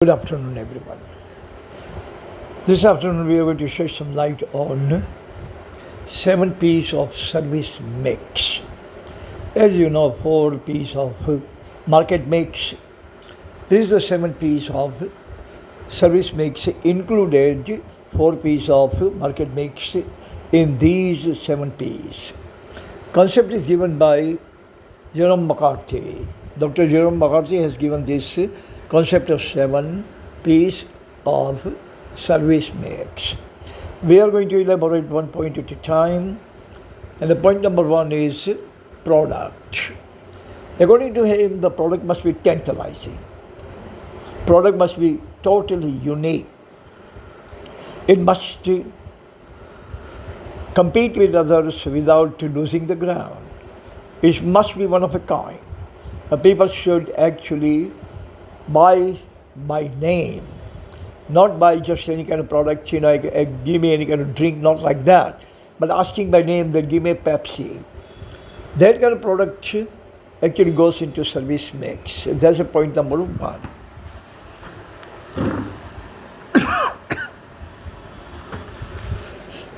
Good afternoon, everyone. This afternoon, we are going to shed some light on 7 P's of service mix. As you know, 4 P's of market mix. This is the 7 P's of service mix included 4 P's of market mix in these 7 P's. Concept is given by Jerome McCarthy. Dr. Jerome McCarthy has given this concept of 7 P's of service mix. We are going to elaborate one point at a time. And the point number one is product. According to him, the product must be tantalizing. Product must be totally unique. It must compete with others without losing the ground. It must be one of a kind. People should actually buy by name, not by just any kind of product, give me any kind of drink, not like that, but asking by name that give me Pepsi. That kind of product actually goes into service mix. That's a point number one.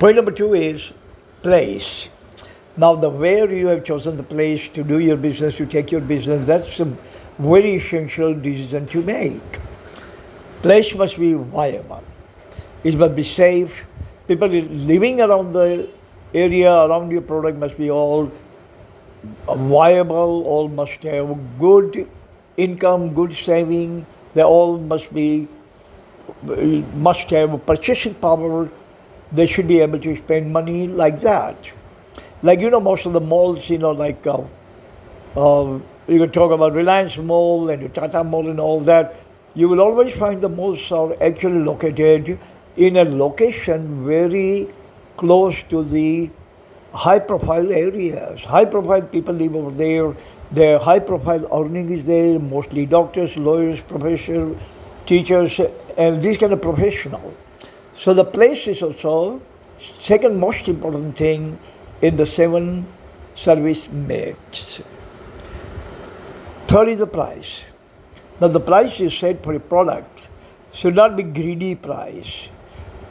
Point number two is place. Now, the where you have chosen the place to do your business, to take your business, that's a very essential decision to make. Place must be viable. It must be safe. People living around the area, around your product must be all viable, all must have good income, good saving. They all must have purchasing power. They should be able to spend money like that. Like, most of the malls, you can talk about Reliance Mall and Tata Mall and all that. You will always find the malls are actually located in a location very close to the high-profile areas. High-profile people live over there. Their high-profile earning is there, mostly doctors, lawyers, professors, teachers, and these kind of professionals. So the place is also second most important thing in the 7 service mix. Third is the price. Now the price is set for a product should not be greedy price,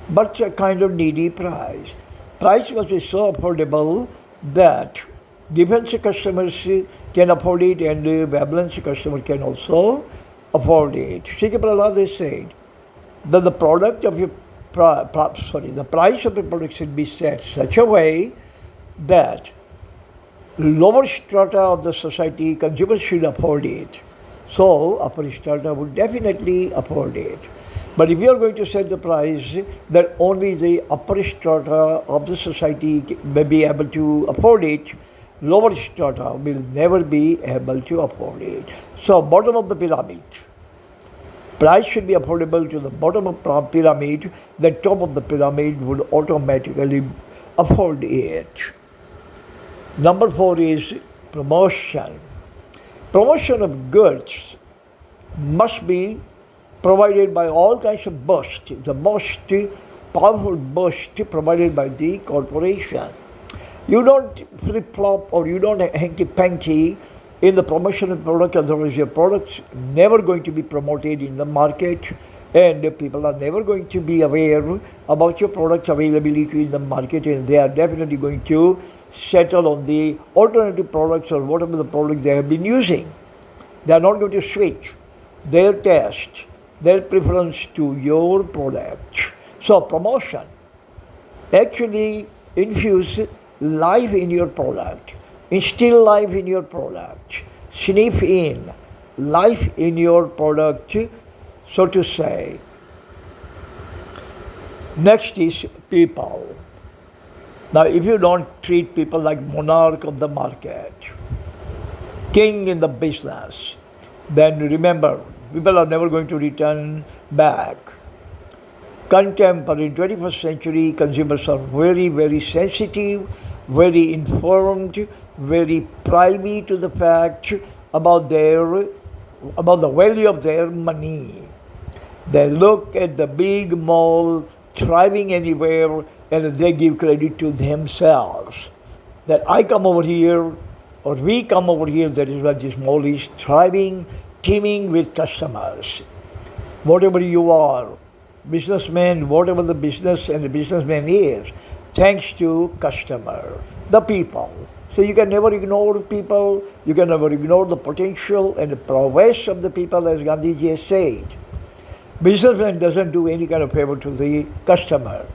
but a kind of needy price. Price must be so affordable that defense customers can afford it and balance customer can also afford it. Sikh Prahlad has said that the product of your the price of the product should be set such a way that lower strata of the society, consumers should afford it. So upper strata would definitely afford it. But if you are going to set the price that only the upper strata of the society may be able to afford it, lower strata will never be able to afford it. So bottom of the pyramid. Price should be affordable to the bottom of the pyramid. The top of the pyramid would automatically afford it. Number 4 is promotion. Promotion of goods must be provided by all kinds of bursts. The most powerful burst provided by the corporation. You don't flip-flop or you don't hanky-panky in the promotion of product, otherwise your product's never going to be promoted in the market and people are never going to be aware about your product availability in the market, and they are definitely going to settle on the alternative products or whatever the product they have been using. They are not going to switch their taste, their preference to your product. So promotion actually infuse life in your product, instill life in your product, sniff in life in your product, so to say. Next is people. Now, if you don't treat people like monarch of the market, king in the business, then remember, people are never going to return back. Contemporary 21st century consumers are very, very sensitive, very informed, very privy to the fact about the value of their money. They look at the big mall thriving anywhere and they give credit to themselves. That I come over here or we come over here, that is why this mall is thriving, teeming with customers. whatever you are, businessman, whatever the business and the businessman is, thanks to customer, the people. So you can never ignore people, you can never ignore the potential and the prowess of the people, as Gandhiji has said. Businessman doesn't do any kind of favor to the customer,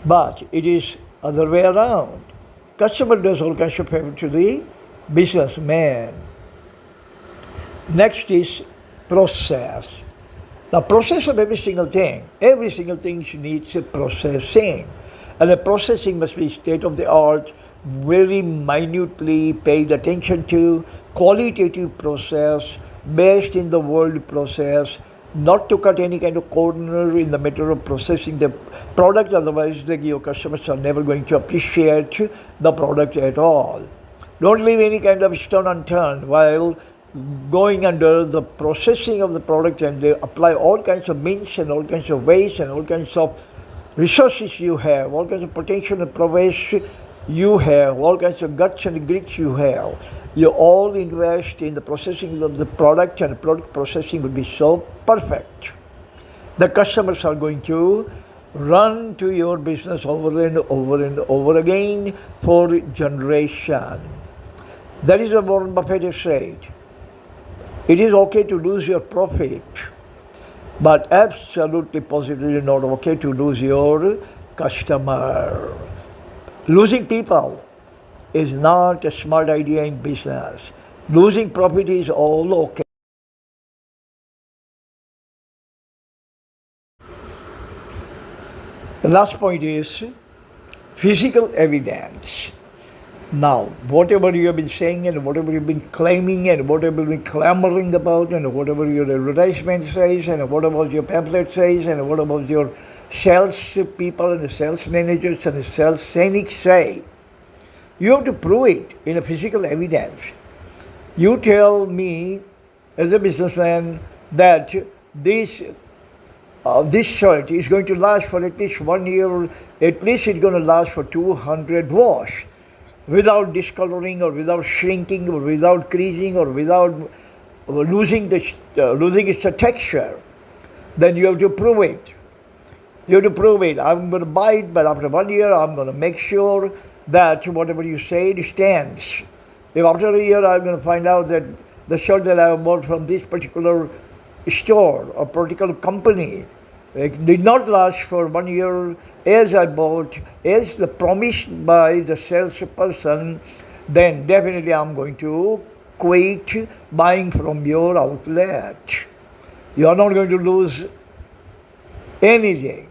but it is other way around. Customer does all kinds of favor to the businessman. Next is process. The process of every single thing needs a processing. And the processing must be state of the art, very minutely paid attention to, qualitative process, best in the world process, not to cut any kind of corner in the matter of processing the product, otherwise your customers are never going to appreciate the product at all. Don't leave any kind of stone unturned while going under the processing of the product, and they apply all kinds of means and all kinds of ways and all kinds of resources you have, all kinds of potential and prowess you have, all kinds of guts and grits you have. You all invest in the processing of the product, and product processing will be so perfect. The customers are going to run to your business over and over and over again for generation. That is what Warren Buffett has said. It is okay to lose your profit, but absolutely positively not okay to lose your customer. Losing people is not a smart idea in business. Losing profit is all okay. The last point is physical evidence. Now, whatever you have been saying and whatever you've been claiming and whatever you've been clamoring about and whatever your advertisement says and whatever your pamphlet says and whatever your sales people and the sales managers and the sales scenics say, you have to prove it in a physical evidence. You tell me as a businessman that this shirt is going to last for at least 1 year, at least it's going to last for 200 wash, without discoloring or without shrinking or without creasing or without losing its texture, then you have to prove it. You have to prove it. I'm going to buy it, but after 1 year, I'm going to make sure that whatever you say stands. If after a year I'm going to find out that the shirt that I bought from this particular store or particular company, it did not last for 1 year as I bought, as promised by the salesperson, then definitely I'm going to quit buying from your outlet. You are not going to lose anything,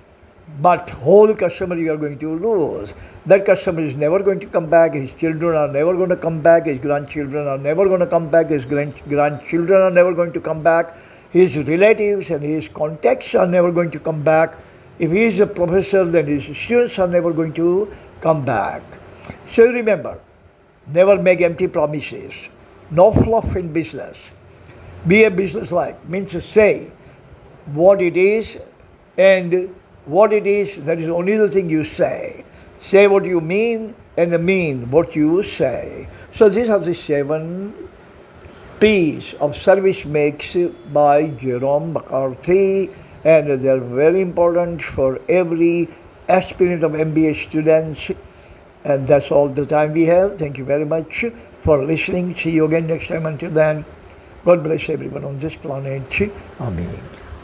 but whole customer you are going to lose. That customer is never going to come back, his children are never going to come back, his grandchildren are never going to come back, his grandchildren are never going to come back, his relatives and his contacts are never going to come back. If he is a professor, then his students are never going to come back. So remember, never make empty promises. No fluff in business. Be a business-like, means to say what it is, and what it is, that is only the thing you say. Say what you mean and mean what you say. So these are the 7 P's of service makes by Jerome McCarthy, and they are very important for every aspirant of MBA students. And that's all the time we have. Thank you very much for listening. See you again next time. Until then, God bless everyone on this planet. Amen.